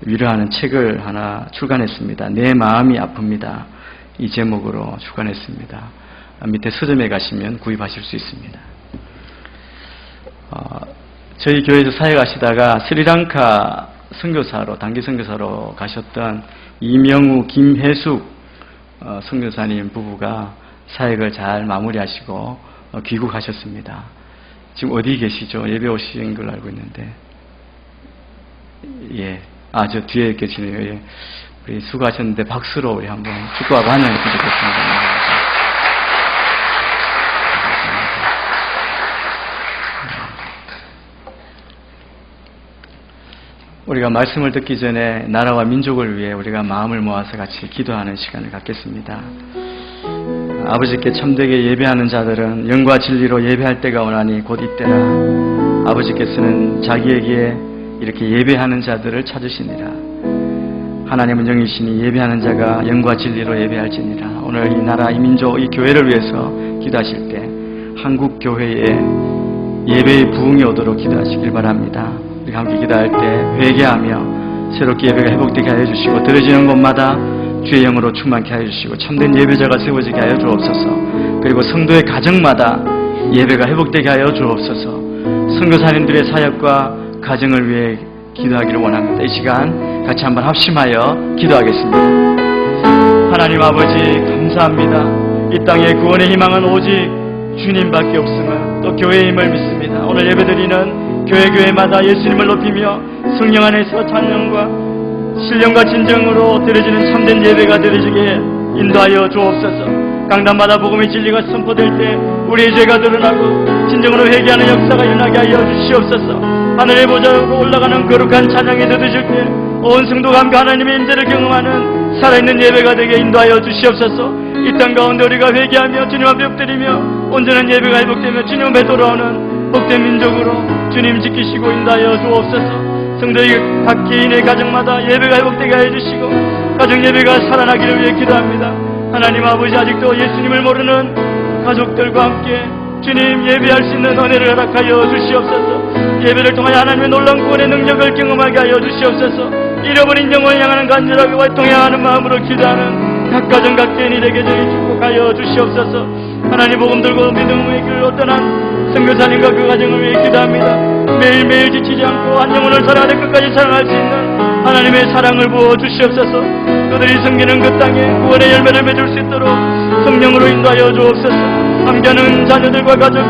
위로하는 책을 하나 출간했습니다. 내 마음이 아픕니다. 이 제목으로 출간했습니다. 밑에 서점에 가시면 구입하실 수 있습니다. 저희 교회에서 사역하시다가 스리랑카 선교사로, 단기 선교사로 가셨던 이명우, 김혜숙 선교사님 부부가 사역을 잘 마무리하시고 귀국하셨습니다. 지금 어디 계시죠? 예배 오신 걸로 알고 있는데. 예. 저 뒤에 계시네요. 예. 우리 수고하셨는데 박수로 우리 한번 축구와 반응을 드리겠습니다. 우리가 말씀을 듣기 전에 나라와 민족을 위해 우리가 마음을 모아서 같이 기도하는 시간을 갖겠습니다. 아버지께 참되게 예배하는 자들은 영과 진리로 예배할 때가 오나니 곧 이때라. 아버지께서는 자기에게 이렇게 예배하는 자들을 찾으시니라. 하나님은 영이시니 예배하는 자가 영과 진리로 예배할지니라. 오늘 이 나라, 이 민족, 이 교회를 위해서 기도하실 때 한국 교회에 예배의 부흥이 오도록 기도하시길 바랍니다. 우리가 함께 기도할 때 회개하며 새롭게 예배가 회복되게 하여 주시고 들어지는 곳마다 주의 영으로 충만케 하여 주시고 참된 예배자가 세워지게 하여 주옵소서. 그리고 성도의 가정마다 예배가 회복되게 하여 주옵소서. 선교사님들의 사역과 가정을 위해 기도하기를 원합니다. 이 시간 같이 한번 합심하여 기도하겠습니다. 하나님 아버지 감사합니다. 이 땅의 구원의 희망은 오직 주님밖에 없음을, 또 교회의 힘을 믿습니다. 오늘 예배드리는 교회마다 예수님을 높이며 성령 안에서 찬양과 신령과 진정으로 드려지는 참된 예배가 드려지게 인도하여 주옵소서. 강단마다 복음의 진리가 선포될 때 우리의 죄가 드러나고 진정으로 회개하는 역사가 일어나게 하여 주시옵소서. 하늘의 보좌로 올라가는 거룩한 찬양이 드려질 때 온 성도가 함께 하나님의 임재를 경험하는 살아있는 예배가 되게 인도하여 주시옵소서. 이 땅 가운데 우리가 회개하며 주님 앞에 엎드리며 온전한 예배가 회복되며 주님 앞에 돌아오는 복된 민족으로 주님 지키시고 인도하여 주옵소서. 성도의 각 개인의 가정마다 예배가 회복되게 하여 주시고 가정 예배가 살아나기를 위해 기도합니다. 하나님 아버지, 아직도 예수님을 모르는 가족들과 함께 주님 예배할 수 있는 은혜를 허락하여 주시옵소서. 예배를 통하여 하나님의 놀라운 구원의 능력을 경험하게 하여 주시옵소서. 잃어버린 영혼을 향하는 간절하고 애통해하는 마음으로 기도하는 각 가정 각 개인이 되게 축복하여 주시옵소서. 하나님 복음 들고 믿음의 길로 떠난 선교사님과 그 가정을 위해 기도합니다. 매일매일 지치지 않고 한 영혼을 사랑하되 끝까지 사랑할 수 있는 하나님의 사랑을 부어 주시옵소서. 그들이 섬기는 그 땅에 구원의 열매를 맺을 수 있도록 성령으로 인도하여 주옵소서. 함께하는 자녀들과 가족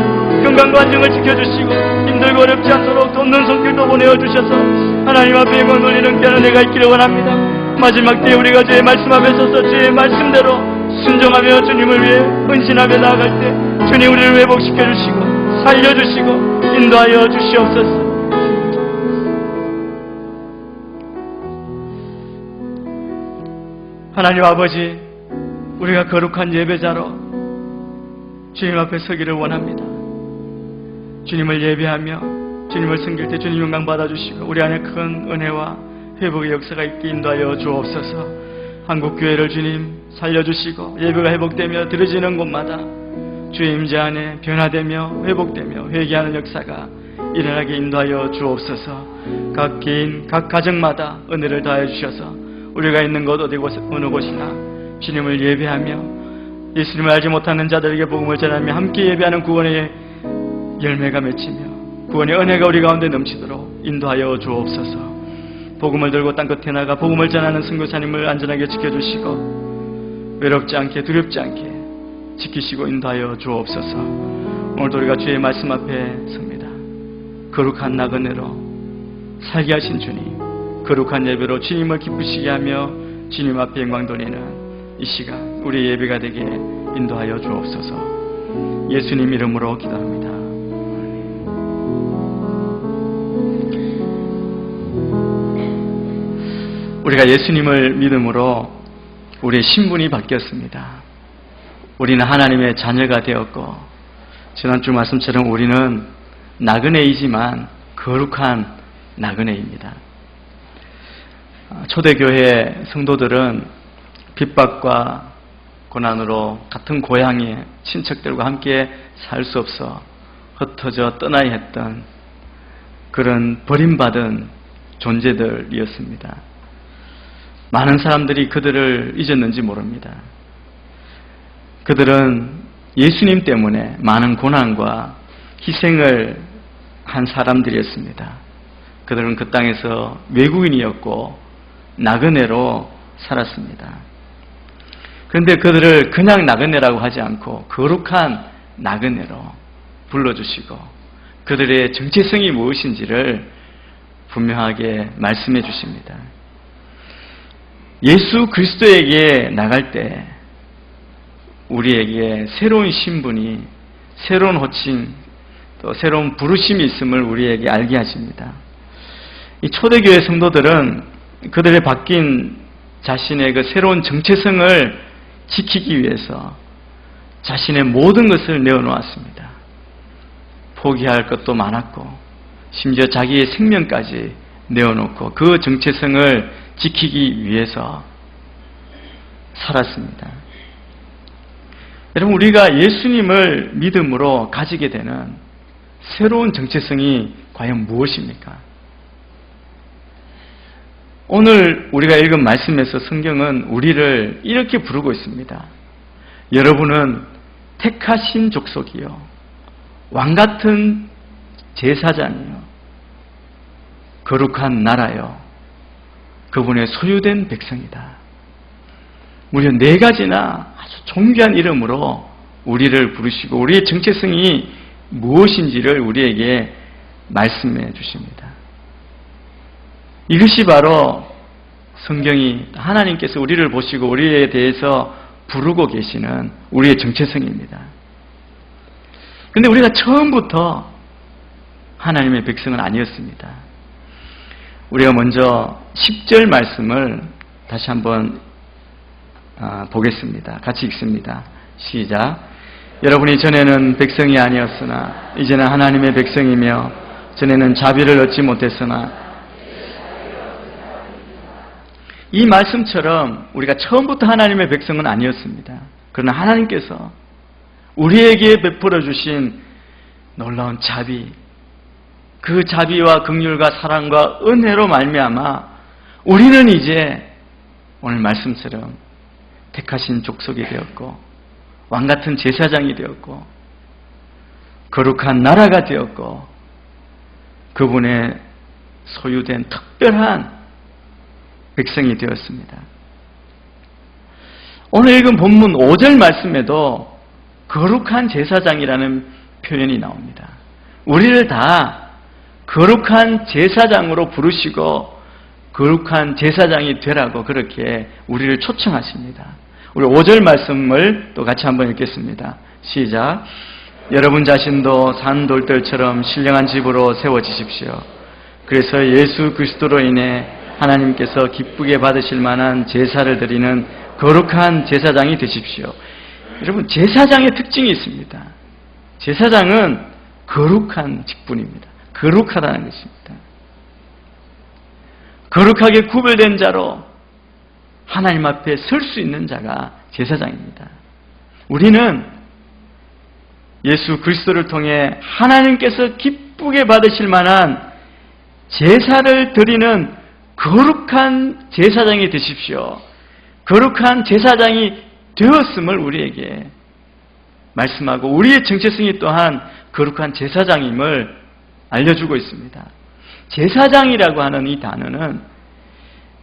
건강과 안정을 지켜주시고 힘들고 어렵지 않도록 돕는 손길도 보내어 주셔서 하나님 앞에 영광 돌리는 귀한 은혜가 있기를 원합니다. 마지막 때에 우리가 주의 말씀 앞에 서서 주의 말씀대로 순종하며 주님을 위해 헌신하며 나아갈 때 주님 우리를 회복시켜 주시고 살려주시고 인도하여 주시옵소서. 하나님 아버지, 우리가 거룩한 예배자로 주님 앞에 서기를 원합니다. 주님을 예배하며 주님을 섬길 때 주님 영광 받아주시고 우리 안에 큰 은혜와 회복의 역사가 있게 인도하여 주옵소서. 한국교회를 주님 살려주시고 예배가 회복되며 들어지는 곳마다 주의 임재 안에 변화되며 회복되며 회개하는 역사가 일어나게 인도하여 주옵소서. 각 개인 각 가정마다 은혜를 다해 주셔서 우리가 있는 곳 어느 곳이나 주님을 예배하며 예수님을 알지 못하는 자들에게 복음을 전하며 함께 예배하는 구원의 열매가 맺히며 구원의 은혜가 우리 가운데 넘치도록 인도하여 주옵소서. 복음을 들고 땅끝에 나가 복음을 전하는 선교사님을 안전하게 지켜주시고 외롭지 않게 두렵지 않게 지키시고 인도하여 주옵소서. 오늘도 우리가 주의 말씀 앞에 섭니다. 거룩한 나그네로 살게 하신 주님, 거룩한 예배로 주님을 기쁘시게 하며 주님 앞에 영광 돌리는 이 시간 우리의 예배가 되게 인도하여 주옵소서. 예수님 이름으로 기도합니다. 우리가 예수님을 믿음으로 우리의 신분이 바뀌었습니다. 우리는 하나님의 자녀가 되었고 지난주 말씀처럼 우리는 나그네이지만 거룩한 나그네입니다. 초대교회 성도들은 핍박과 고난으로 같은 고향의 친척들과 함께 살 수 없어 흩어져 떠나야 했던 그런 버림받은 존재들이었습니다. 많은 사람들이 그들을 잊었는지 모릅니다. 그들은 예수님 때문에 많은 고난과 희생을 한 사람들이었습니다. 그들은 그 땅에서 외국인이었고 나그네로 살았습니다. 그런데 그들을 그냥 나그네라고 하지 않고 거룩한 나그네로 불러주시고 그들의 정체성이 무엇인지를 분명하게 말씀해 주십니다. 예수 그리스도에게 나갈 때 우리에게 새로운 신분이, 새로운 호칭, 또 새로운 부르심이 있음을 우리에게 알게 하십니다. 이 초대교회 성도들은 그들의 바뀐 자신의 그 새로운 정체성을 지키기 위해서 자신의 모든 것을 내어놓았습니다. 포기할 것도 많았고 심지어 자기의 생명까지 내어놓고 그 정체성을 지키기 위해서 살았습니다. 여러분, 우리가 예수님을 믿음으로 가지게 되는 새로운 정체성이 과연 무엇입니까? 오늘 우리가 읽은 말씀에서 성경은 우리를 이렇게 부르고 있습니다. 여러분은 택하신 족속이요, 왕같은 제사장이요, 거룩한 나라요, 그분의 소유된 백성이다. 무려 4가지나 아주 존귀한 이름으로 우리를 부르시고 우리의 정체성이 무엇인지를 우리에게 말씀해 주십니다. 이것이 바로 성경이 하나님께서 우리를 보시고 우리에 대해서 부르고 계시는 우리의 정체성입니다. 그런데 우리가 처음부터 하나님의 백성은 아니었습니다. 우리가 먼저 10절 말씀을 다시 한번 보겠습니다. 같이 읽습니다. 시작. 여러분이 전에는 백성이 아니었으나 이제는 하나님의 백성이며 전에는 자비를 얻지 못했으나, 이 말씀처럼 우리가 처음부터 하나님의 백성은 아니었습니다. 그러나 하나님께서 우리에게 베풀어 주신 놀라운 자비, 그 자비와 긍휼과 사랑과 은혜로 말미암아 우리는 이제 오늘 말씀처럼 택하신 족속이 되었고 왕같은 제사장이 되었고 거룩한 나라가 되었고 그분의 소유된 특별한 백성이 되었습니다. 오늘 읽은 본문 5절 말씀에도 거룩한 제사장이라는 표현이 나옵니다. 우리를 다 거룩한 제사장으로 부르시고 거룩한 제사장이 되라고 그렇게 우리를 초청하십니다. 우리 5절 말씀을 또 같이 한번 읽겠습니다. 시작. 여러분 자신도 산 돌들처럼 신령한 집으로 세워지십시오. 그래서 예수 그리스도로 인해 하나님께서 기쁘게 받으실 만한 제사를 드리는 거룩한 제사장이 되십시오. 여러분, 제사장의 특징이 있습니다. 제사장은 거룩한 직분입니다. 거룩하다는 것입니다. 거룩하게 구별된 자로 하나님 앞에 설 수 있는 자가 제사장입니다. 우리는 예수 그리스도를 통해 하나님께서 기쁘게 받으실 만한 제사를 드리는 거룩한 제사장이 되십시오. 거룩한 제사장이 되었음을 우리에게 말씀하고 우리의 정체성이 또한 거룩한 제사장임을 알려주고 있습니다. 제사장이라고 하는 이 단어는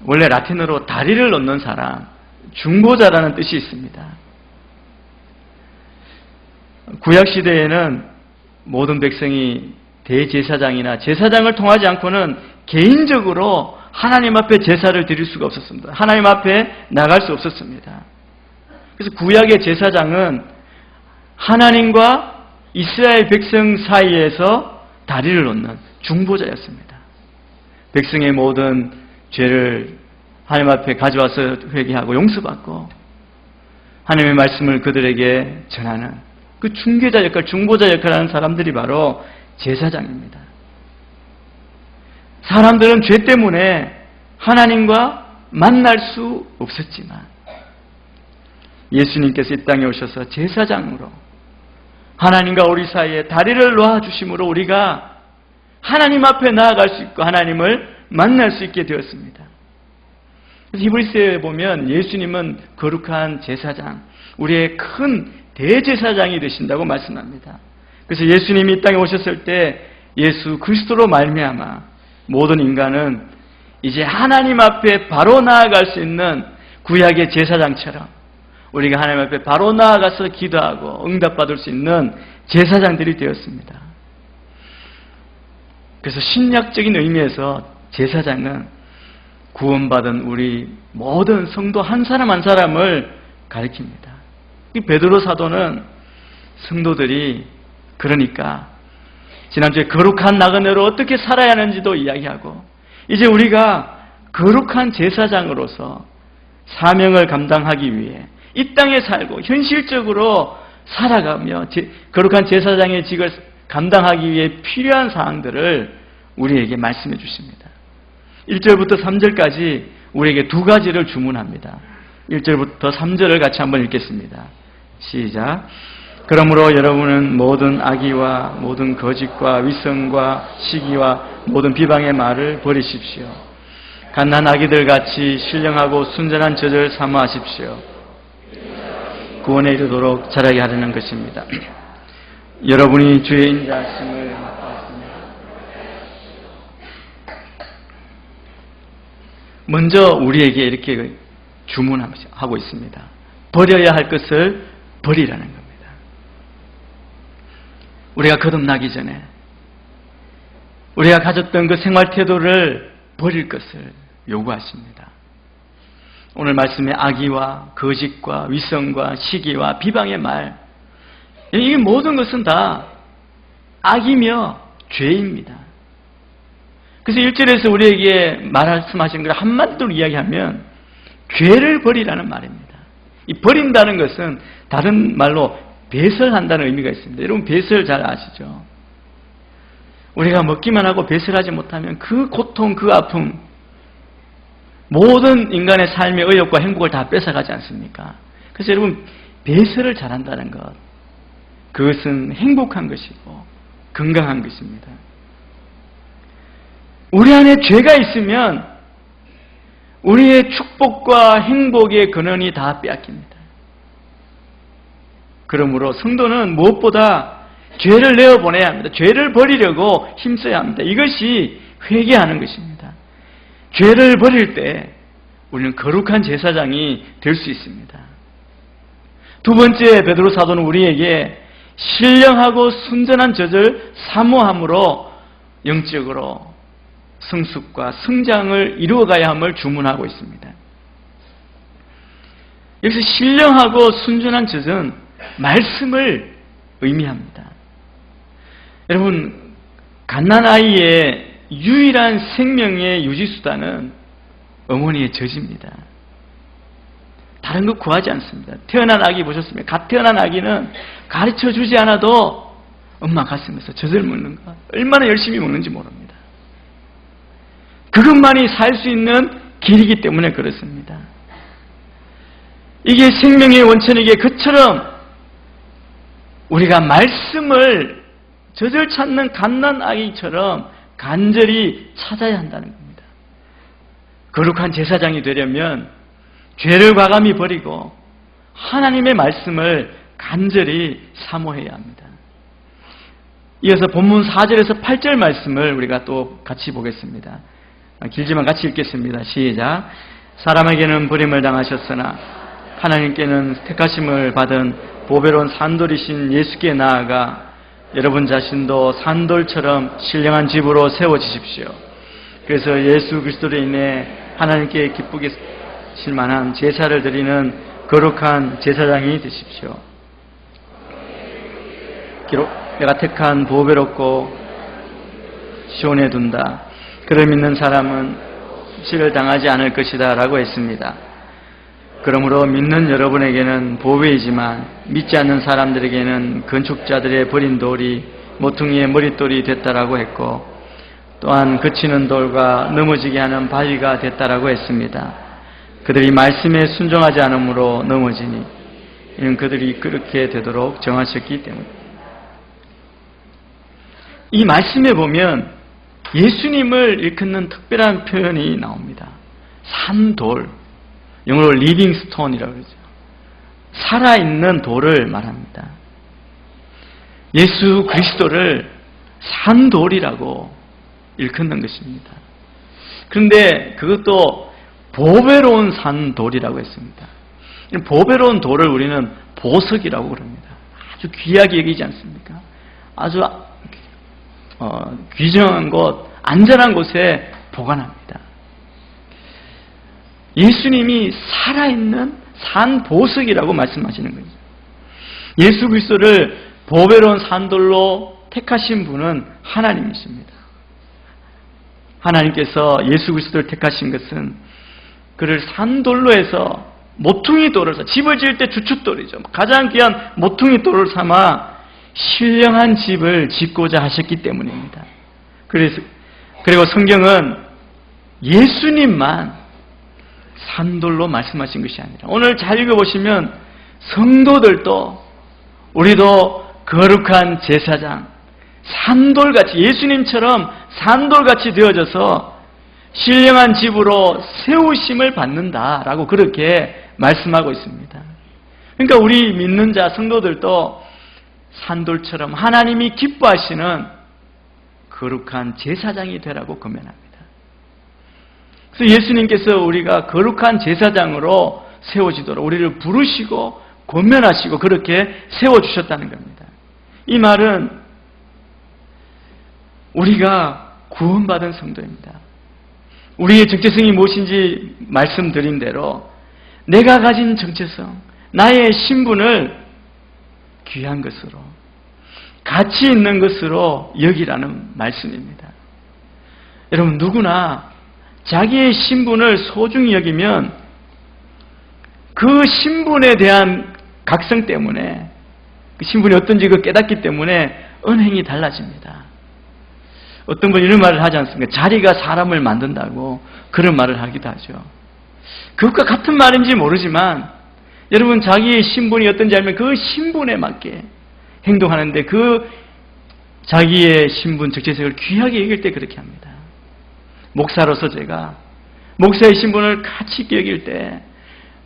원래 라틴어로 다리를 놓는 사람, 중보자라는 뜻이 있습니다. 구약시대에는 모든 백성이 대제사장이나 제사장을 통하지 않고는 개인적으로 하나님 앞에 제사를 드릴 수가 없었습니다. 하나님 앞에 나갈 수 없었습니다. 그래서 구약의 제사장은 하나님과 이스라엘 백성 사이에서 다리를 놓는 중보자였습니다. 백성의 모든 죄를 하나님 앞에 가져와서 회개하고 용서받고 하나님의 말씀을 그들에게 전하는 그 중개자 역할, 중보자 역할을 하는 사람들이 바로 제사장입니다. 사람들은 죄 때문에 하나님과 만날 수 없었지만 예수님께서 이 땅에 오셔서 제사장으로 하나님과 우리 사이에 다리를 놓아주심으로 우리가 하나님 앞에 나아갈 수 있고 하나님을 만날 수 있게 되었습니다. 그래서 히브리서에 보면 예수님은 거룩한 제사장, 우리의 큰 대제사장이 되신다고 말씀합니다. 그래서 예수님이 이 땅에 오셨을 때 예수 그리스도로 말미암아 모든 인간은 이제 하나님 앞에 바로 나아갈 수 있는 구약의 제사장처럼 우리가 하나님 앞에 바로 나아가서 기도하고 응답받을 수 있는 제사장들이 되었습니다. 그래서 신약적인 의미에서 제사장은 구원받은 우리 모든 성도 한 사람 한 사람을 가리킵니다. 이 베드로 사도는 성도들이 그러니까 지난주에 거룩한 나그네로 어떻게 살아야 하는지도 이야기하고 이제 우리가 거룩한 제사장으로서 사명을 감당하기 위해 이 땅에 살고 현실적으로 살아가며 거룩한 제사장의 직을 감당하기 위해 필요한 사항들을 우리에게 말씀해 주십니다. 1절부터 3절까지 우리에게 두 가지를 주문합니다. 1절부터 3절을 같이 한번 읽겠습니다. 시작. 그러므로 여러분은 모든 악의와 모든 거짓과 위선과 시기와 모든 비방의 말을 버리십시오. 갓난 아기들 같이 신령하고 순전한 젖을 사모하십시오. 구원에 이르도록 자라게 하려는 것입니다. 여러분이 주의 인자하심을 맛보았습니다. 먼저 우리에게 이렇게 주문하고 있습니다. 버려야 할 것을 버리라는 겁니다. 우리가 거듭나기 전에 우리가 가졌던 그 생활 태도를 버릴 것을 요구하십니다. 오늘 말씀에 악의와 거짓과 위선과 시기와 비방의 말, 이 모든 것은 다 악이며 죄입니다. 그래서 1절에서 우리에게 말씀하신 걸 한마디로 이야기하면 죄를 버리라는 말입니다. 이 버린다는 것은 다른 말로 배설한다는 의미가 있습니다. 여러분 배설 잘 아시죠? 우리가 먹기만 하고 배설하지 못하면 그 고통, 그 아픔, 모든 인간의 삶의 의욕과 행복을 다 뺏어가지 않습니까? 그래서 여러분 배설을 잘한다는 것, 그것은 행복한 것이고 건강한 것입니다. 우리 안에 죄가 있으면 우리의 축복과 행복의 근원이 다 빼앗깁니다. 그러므로 성도는 무엇보다 죄를 내어보내야 합니다. 죄를 버리려고 힘써야 합니다. 이것이 회개하는 것입니다. 죄를 버릴 때 우리는 거룩한 제사장이 될 수 있습니다. 두 번째 베드로 사도는 우리에게 신령하고 순전한 젖을 사모함으로 영적으로 성숙과 성장을 이루어가야 함을 주문하고 있습니다. 여기서 신령하고 순전한 젖은 말씀을 의미합니다. 여러분, 갓난아이의 유일한 생명의 유지수단은 어머니의 젖입니다. 다른 거 구하지 않습니다. 태어난 아기 보셨습니까? 갓 태어난 아기는 가르쳐주지 않아도 엄마 가슴에서 젖을 먹는 것, 얼마나 열심히 먹는지 모릅니다. 그것만이 살 수 있는 길이기 때문에 그렇습니다. 이게 생명의 원천이기에 그처럼 우리가 말씀을 젖을 찾는 갓난 아기처럼 간절히 찾아야 한다는 겁니다. 거룩한 제사장이 되려면 죄를 과감히 버리고 하나님의 말씀을 간절히 사모해야 합니다. 이어서 본문 4절에서 8절 말씀을 우리가 또 같이 보겠습니다. 길지만 같이 읽겠습니다. 시작. 사람에게는 버림을 당하셨으나 하나님께는 택하심을 받은 보배로운 산돌이신 예수께 나아가 여러분 자신도 산돌처럼 신령한 집으로 세워지십시오. 그래서 예수 그리스도로 인해 하나님께 기쁘게 실만한 제사를 드리는 거룩한 제사장이 되십시오. 기록 내가 택한 보배롭고 시온에 둔다. 그를 믿는 사람은 실을 당하지 않을 것이다 라고 했습니다. 그러므로 믿는 여러분에게는 보배이지만 믿지 않는 사람들에게는 건축자들의 버린 돌이 모퉁이의 머릿돌이 됐다라고 했고 또한 그치는 돌과 넘어지게 하는 바위가 됐다라고 했습니다. 그들이 말씀에 순종하지 않으므로 넘어지니 이는 그들이 그렇게 되도록 정하셨기 때문입니다. 이 말씀에 보면 예수님을 일컫는 특별한 표현이 나옵니다. 산돌, 영어로 리빙 스톤이라고 그러죠. 살아있는 돌을 말합니다. 예수 그리스도를 산돌이라고 일컫는 것입니다. 그런데 그것도 보배로운 산돌이라고 했습니다. 보배로운 돌을 우리는 보석이라고 그럽니다. 아주 귀하게 여기지 않습니까? 아주 귀정한 곳, 안전한 곳에 보관합니다. 예수님이 살아있는 산보석이라고 말씀하시는 거죠. 예수 그리스도를 보배로운 산돌로 택하신 분은 하나님이십니다. 하나님께서 예수 그리스도를 택하신 것은 그를 산돌로 해서 모퉁이 돌을 집을 지을 때 주춧돌이죠. 가장 귀한 모퉁이 돌을 삼아 신령한 집을 짓고자 하셨기 때문입니다. 그리고 성경은 예수님만 산돌로 말씀하신 것이 아니라 오늘 잘 읽어보시면 성도들도 우리도 거룩한 제사장, 산돌같이 예수님처럼 산돌같이 되어져서 신령한 집으로 세우심을 받는다라고 그렇게 말씀하고 있습니다. 그러니까 우리 믿는 자 성도들도 산돌처럼 하나님이 기뻐하시는 거룩한 제사장이 되라고 권면합니다. 그래서 예수님께서 우리가 거룩한 제사장으로 세워지도록 우리를 부르시고 권면하시고 그렇게 세워주셨다는 겁니다. 이 말은 우리가 구원받은 성도입니다. 우리의 정체성이 무엇인지 말씀드린 대로 내가 가진 정체성, 나의 신분을 귀한 것으로, 가치 있는 것으로 여기라는 말씀입니다. 여러분 누구나 자기의 신분을 소중히 여기면 그 신분에 대한 각성 때문에 그 신분이 어떤지 깨닫기 때문에 언행이 달라집니다. 어떤 분이 이런 말을 하지 않습니까? 자리가 사람을 만든다고 그런 말을 하기도 하죠. 그것과 같은 말인지 모르지만 여러분 자기의 신분이 어떤지 알면 그 신분에 맞게 행동하는데 그 자기의 신분, 정체성을 귀하게 여길 때 그렇게 합니다. 목사로서 제가 목사의 신분을 가치 있게 여길 때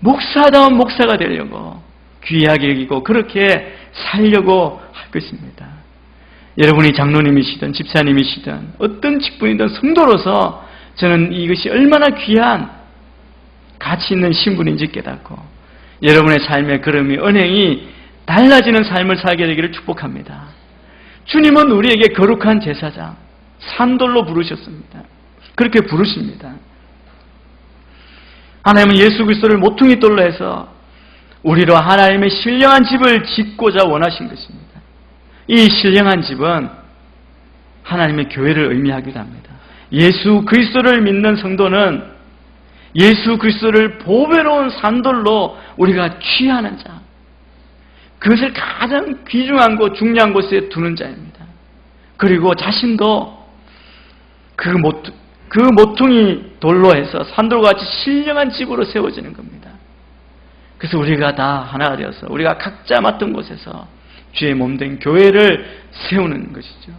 목사다운 목사가 되려고 귀하게 여기고 그렇게 살려고 할 것입니다. 여러분이 장로님이시든 집사님이시든 어떤 직분이든 성도로서 저는 이것이 얼마나 귀한 가치 있는 신분인지 깨닫고 여러분의 삶의 걸음이 언행이 달라지는 삶을 살게 되기를 축복합니다. 주님은 우리에게 거룩한 제사장, 산돌로 부르셨습니다. 그렇게 부르십니다. 하나님은 예수 그리스도를 모퉁이 돌로 해서 우리로 하나님의 신령한 집을 짓고자 원하신 것입니다. 이 신령한 집은 하나님의 교회를 의미하기도 합니다. 예수 그리스도를 믿는 성도는 예수 그리스도를 보배로운 산돌로 우리가 취하는 자, 그것을 가장 귀중한 곳, 중요한 곳에 두는 자입니다. 그리고 자신도 그 모퉁이 돌로 해서 산돌같이 신령한 집으로 세워지는 겁니다. 그래서 우리가 다 하나가 되어서 우리가 각자 맡은 곳에서 주의 몸된 교회를 세우는 것이죠.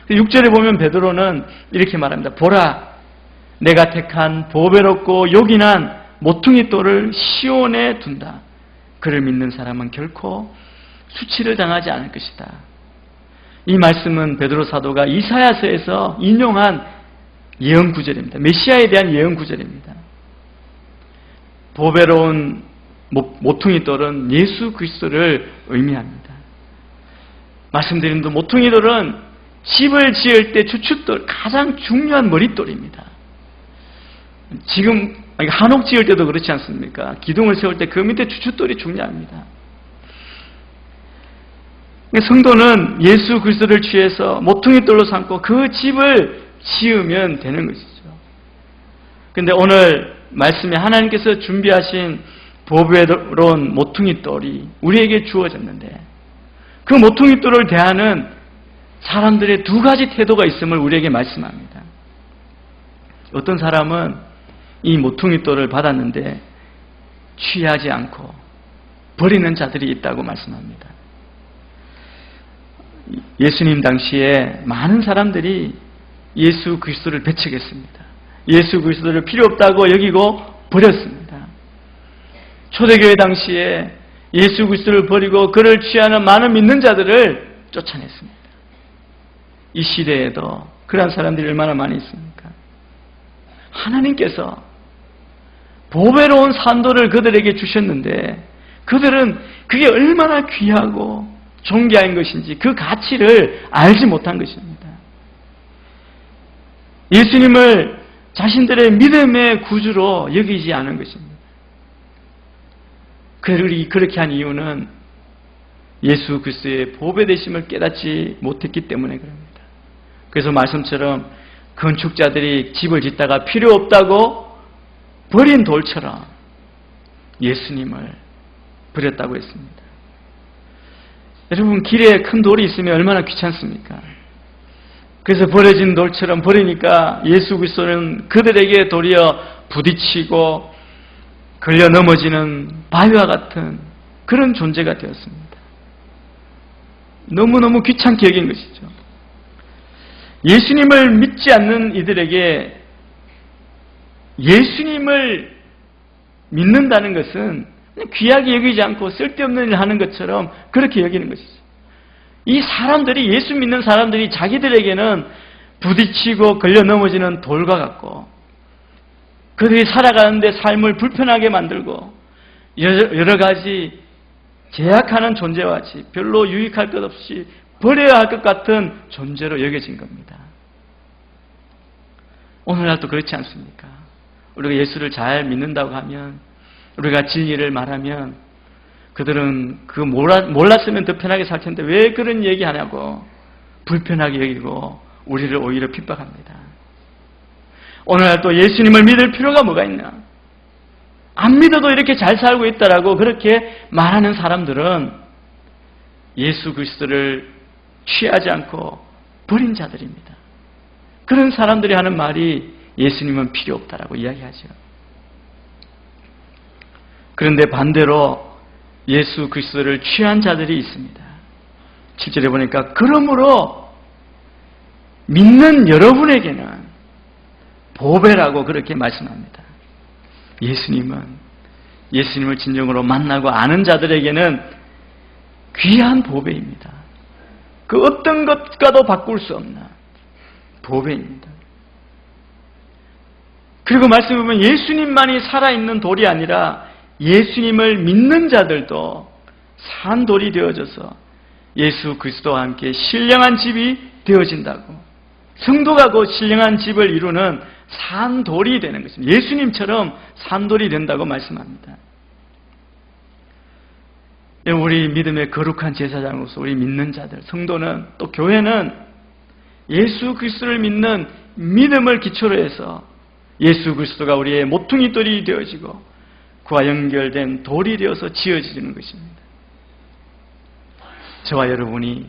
6절에 보면 베드로는 이렇게 말합니다. 보라, 내가 택한 보배롭고 요긴한 모퉁이 돌을 시온에 둔다. 그를 믿는 사람은 결코 수치를 당하지 않을 것이다. 이 말씀은 베드로 사도가 이사야서에서 인용한 예언 구절입니다. 메시아에 대한 예언 구절입니다. 보배로운 모퉁이 돌은 예수 그리스도를 의미합니다. 말씀드린 대로 모퉁이 돌은 집을 지을 때 주춧돌, 가장 중요한 머릿돌입니다. 지금 한옥 지을 때도 그렇지 않습니까? 기둥을 세울 때 그 밑에 주춧돌이 중요합니다. 성도는 예수 그리스도를 취해서 모퉁이 돌로 삼고 그 집을 지으면 되는 것이죠. 그런데 오늘 말씀에 하나님께서 준비하신 보배로운 모퉁이 돌이 우리에게 주어졌는데 그 모퉁이 돌을 대하는 사람들의 두 가지 태도가 있음을 우리에게 말씀합니다. 어떤 사람은 이 모퉁이 돌을 받았는데 취하지 않고 버리는 자들이 있다고 말씀합니다. 예수님 당시에 많은 사람들이 예수 그리스도를 배척했습니다. 예수 그리스도를 필요 없다고 여기고 버렸습니다. 초대교회 당시에 예수 그리스도를 버리고 그를 취하는 많은 믿는 자들을 쫓아냈습니다. 이 시대에도 그런 사람들이 얼마나 많이 있습니까? 하나님께서 보배로운 산도를 그들에게 주셨는데 그들은 그게 얼마나 귀하고 존귀한 것인지 그 가치를 알지 못한 것입니다. 예수님을 자신들의 믿음의 구주로 여기지 않은 것입니다. 그들이 그렇게 한 이유는 예수 그리스도의 보배되심을 깨닫지 못했기 때문에 그럽니다. 그래서 말씀처럼 건축자들이 집을 짓다가 필요 없다고 버린 돌처럼 예수님을 버렸다고 했습니다. 여러분, 길에 큰 돌이 있으면 얼마나 귀찮습니까? 그래서 버려진 돌처럼 버리니까 예수 그리스도는 그들에게 도리어 부딪히고 걸려 넘어지는 바위와 같은 그런 존재가 되었습니다. 너무너무 귀찮게 여긴 것이죠. 예수님을 믿지 않는 이들에게 예수님을 믿는다는 것은 귀하게 여기지 않고 쓸데없는 일을 하는 것처럼 그렇게 여기는 것이죠. 이 사람들이, 예수 믿는 사람들이 자기들에게는 부딪히고 걸려 넘어지는 돌과 같고 그들이 살아가는데 삶을 불편하게 만들고 여러 가지 제약하는 존재와 같이 별로 유익할 것 없이 버려야 할 것 같은 존재로 여겨진 겁니다. 오늘날도 그렇지 않습니까? 우리가 예수를 잘 믿는다고 하면, 우리가 진리를 말하면 그들은 그 몰랐으면 더 편하게 살 텐데 왜 그런 얘기 하냐고 불편하게 여기고 우리를 오히려 핍박합니다. 오늘날도 예수님을 믿을 필요가 뭐가 있나? 안 믿어도 이렇게 잘 살고 있다라고 그렇게 말하는 사람들은 예수 그리스도를 취하지 않고 버린 자들입니다. 그런 사람들이 하는 말이 예수님은 필요 없다라고 이야기하죠. 그런데 반대로 예수 그리스도를 취한 자들이 있습니다. 7절에 보니까 그러므로 믿는 여러분에게는 보배라고 그렇게 말씀합니다. 예수님을 진정으로 만나고 아는 자들에게는 귀한 보배입니다. 그 어떤 것과도 바꿀 수 없는 보배입니다. 그리고 말씀해 보면 예수님만이 살아있는 돌이 아니라 예수님을 믿는 자들도 산 돌이 되어져서 예수 그리스도와 함께 신령한 집이 되어진다고, 성도가 곧 신령한 집을 이루는 산 돌이 되는 것입니다. 예수님처럼 산 돌이 된다고 말씀합니다. 우리 믿음의 거룩한 제사장으로서 우리 믿는 자들, 성도는, 또 교회는 예수 그리스도를 믿는 믿음을 기초로 해서 예수 그리스도가 우리의 모퉁이 돌이 되어지고 그와 연결된 돌이 되어서 지어지는 것입니다. 저와 여러분이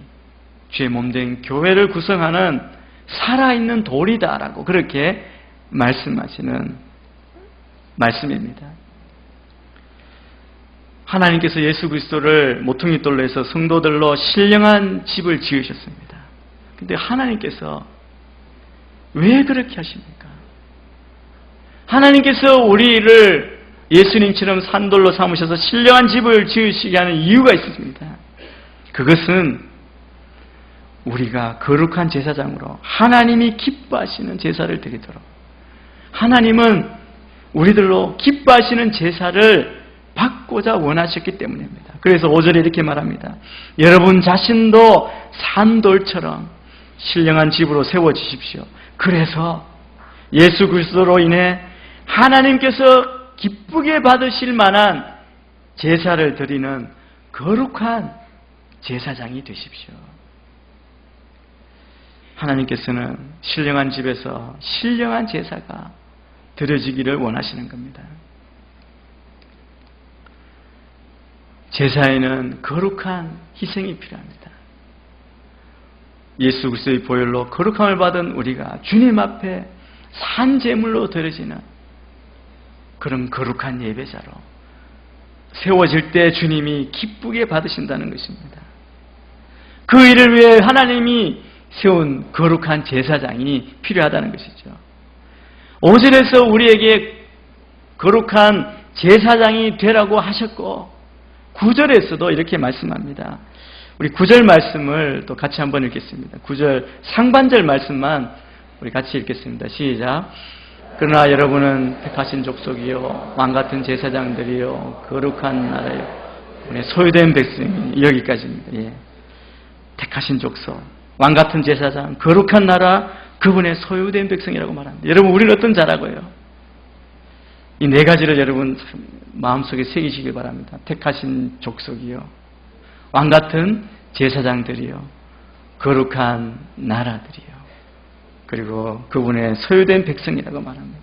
주의 몸된 교회를 구성하는 살아있는 돌이다라고 그렇게 말씀하시는 말씀입니다. 하나님께서 예수 그리스도를 모퉁이 돌로 해서 성도들로 신령한 집을 지으셨습니다. 그런데 하나님께서 왜 그렇게 하십니까? 하나님께서 우리를 예수님처럼 산돌로 삼으셔서 신령한 집을 지으시게 하는 이유가 있습니다. 그것은 우리가 거룩한 제사장으로 하나님이 기뻐하시는 제사를 드리도록, 하나님은 우리들로 기뻐하시는 제사를 받고자 원하셨기 때문입니다. 그래서 5절에 이렇게 말합니다. 여러분 자신도 산돌처럼 신령한 집으로 세워지십시오. 그래서 예수 그리스도로 인해 하나님께서 기쁘게 받으실 만한 제사를 드리는 거룩한 제사장이 되십시오. 하나님께서는 신령한 집에서 신령한 제사가 드려지기를 원하시는 겁니다. 제사에는 거룩한 희생이 필요합니다. 예수 그리스도의 보혈로 거룩함을 받은 우리가 주님 앞에 산 제물로 드려지는 그런 거룩한 예배자로 세워질 때 주님이 기쁘게 받으신다는 것입니다. 그 일을 위해 하나님이 세운 거룩한 제사장이 필요하다는 것이죠. 5절에서 우리에게 거룩한 제사장이 되라고 하셨고 9절에서도 이렇게 말씀합니다. 우리 9절 말씀을 또 같이 한번 읽겠습니다. 9절 상반절 말씀만 우리 같이 읽겠습니다. 시작. 그러나 여러분은 택하신 족속이요 왕같은 제사장들이요 거룩한 나라요 소유된 백성이 여기까지입니다. 예. 택하신 족속, 왕같은 제사장, 거룩한 나라, 그분의 소유된 백성이라고 말합니다. 여러분 우리는 어떤 자라고요? 이 네 가지를 여러분 마음속에 새기시길 바랍니다. 택하신 족속이요 왕같은 제사장들이요 거룩한 나라들이요 그리고 그분의 소유된 백성이라고 말합니다.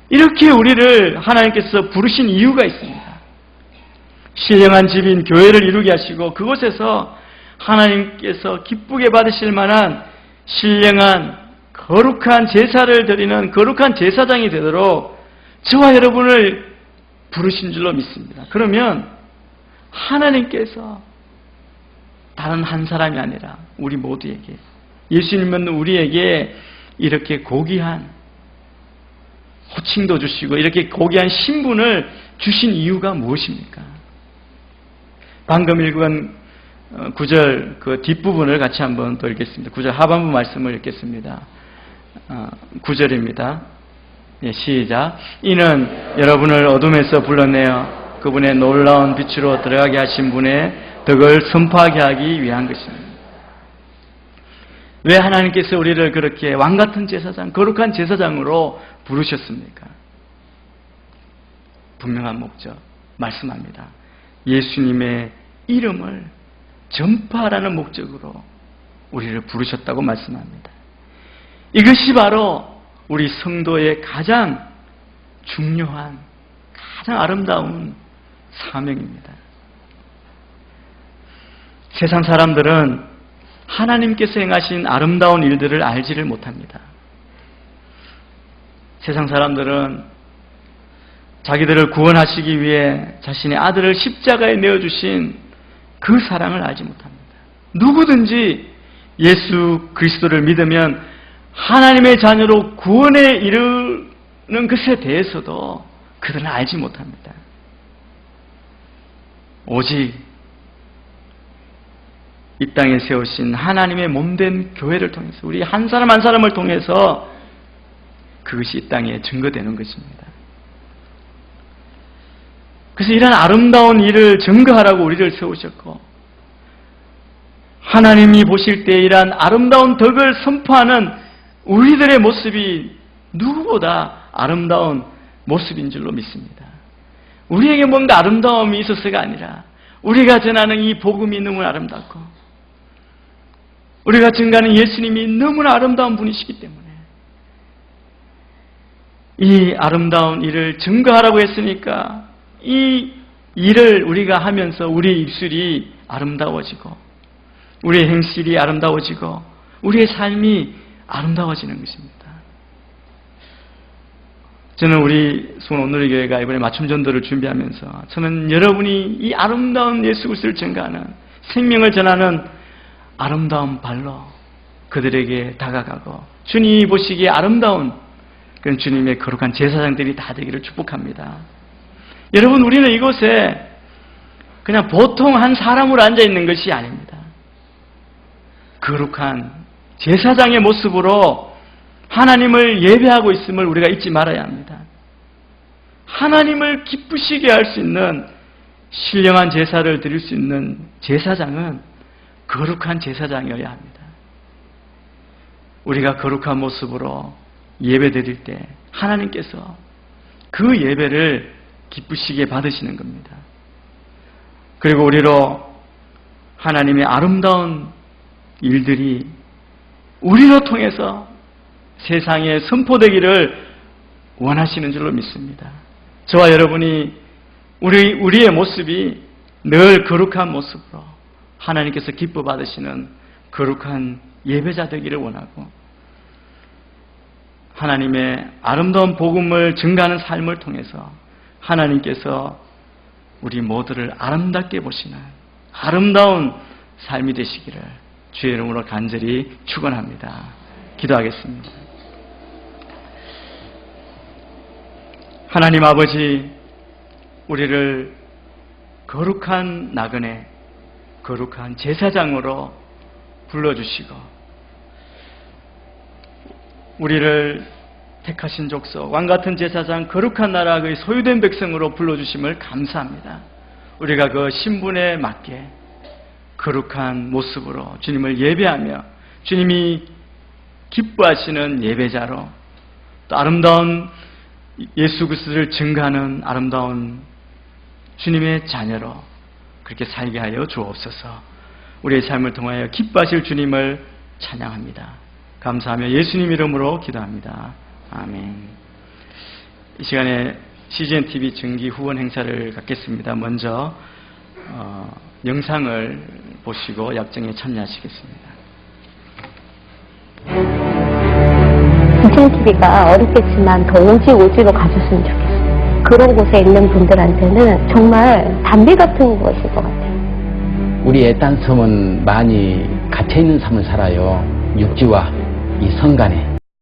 이렇게 우리를 하나님께서 부르신 이유가 있습니다. 신령한 집인 교회를 이루게 하시고 그곳에서 하나님께서 기쁘게 받으실 만한 신령한 거룩한 제사를 드리는 거룩한 제사장이 되도록 저와 여러분을 부르신 줄로 믿습니다. 그러면 하나님께서 다른 한 사람이 아니라 우리 모두에게, 예수님은 우리에게 이렇게 고귀한 호칭도 주시고 이렇게 고귀한 신분을 주신 이유가 무엇입니까? 방금 읽은 9절 그 뒷부분을 같이 한번 더 읽겠습니다. 9절 하반부 말씀을 읽겠습니다. 9절입니다. 예, 시작. 이는 여러분을 어둠에서 불러내어 그분의 놀라운 빛으로 들어가게 하신 분의 덕을 선포하게 하기 위한 것입니다. 왜 하나님께서 우리를 그렇게 왕같은 제사장, 거룩한 제사장으로 부르셨습니까? 분명한 목적 말씀합니다. 예수님의 이름을 전파하라는 목적으로 우리를 부르셨다고 말씀합니다. 이것이 바로 우리 성도의 가장 중요한, 가장 아름다운 사명입니다. 세상 사람들은 하나님께서 행하신 아름다운 일들을 알지를 못합니다. 세상 사람들은 자기들을 구원하시기 위해 자신의 아들을 십자가에 내어주신 그 사랑을 알지 못합니다. 누구든지 예수 그리스도를 믿으면 하나님의 자녀로 구원에 이르는 것에 대해서도 그들은 알지 못합니다. 오직 이 땅에 세우신 하나님의 몸된 교회를 통해서 우리 한 사람 한 사람을 통해서 그것이 이 땅에 증거되는 것입니다. 그래서 이런 아름다운 일을 증거하라고 우리를 세우셨고 하나님이 보실 때 이러한 아름다운 덕을 선포하는 우리들의 모습이 누구보다 아름다운 모습인 줄로 믿습니다. 우리에게 뭔가 아름다움이 있어서가 아니라 우리가 전하는 이 복음이 너무 아름답고 우리가 증거하는 예수님이 너무나 아름다운 분이시기 때문에 이 아름다운 일을 증거하라고 했으니까 이 일을 우리가 하면서 우리의 입술이 아름다워지고 우리의 행실이 아름다워지고 우리의 삶이 아름다워지는 것입니다. 저는 우리 수원 온누리교회가 이번에 맞춤전도를 준비하면서 저는 여러분이 이 아름다운 예수 그리스도를 증거하는 생명을 전하는 아름다운 발로 그들에게 다가가고 주님이 보시기에 아름다운 그런 주님의 거룩한 제사장들이 다 되기를 축복합니다. 여러분 우리는 이곳에 그냥 보통 한 사람으로 앉아있는 것이 아닙니다. 거룩한 제사장의 모습으로 하나님을 예배하고 있음을 우리가 잊지 말아야 합니다. 하나님을 기쁘시게 할 수 있는 신령한 제사를 드릴 수 있는 제사장은 거룩한 제사장이어야 합니다. 우리가 거룩한 모습으로 예배 드릴 때 하나님께서 그 예배를 기쁘시게 받으시는 겁니다. 그리고 우리로 하나님의 아름다운 일들이 우리로 통해서 세상에 선포되기를 원하시는 줄로 믿습니다. 저와 여러분이 우리의 모습이 늘 거룩한 모습으로 하나님께서 기뻐 받으시는 거룩한 예배자 되기를 원하고 하나님의 아름다운 복음을 증가하는 삶을 통해서 하나님께서 우리 모두를 아름답게 보시는 아름다운 삶이 되시기를 주의 이름으로 간절히 축원합니다. 기도하겠습니다. 하나님 아버지, 우리를 거룩한 나그네, 거룩한 제사장으로 불러주시고 우리를 택하신 족속, 왕같은 제사장, 거룩한 나라의 소유된 백성으로 불러주심을 감사합니다. 우리가 그 신분에 맞게 거룩한 모습으로 주님을 예배하며 주님이 기뻐하시는 예배자로 또 아름다운 예수 그리스도를 증거하는 아름다운 주님의 자녀로 그렇게 살게 하여 주옵소서. 우리의 삶을 통하여 기뻐하실 주님을 찬양합니다. 감사하며 예수님 이름으로 기도합니다. 아멘. 이 시간에 CGNTV 정기 후원 행사를 갖겠습니다. 먼저 영상을 보시고 약정에 참여하시겠습니다. CGNTV가 어렵겠지만 더 오지로 가줬으면 좋겠어요. 그런 곳에 있는 분들한테는 정말 담비 같은 것일 것 같아요. 우리 애딴섬은 많이 갇혀있는 삶을 살아요. 육지와 이 성 간에.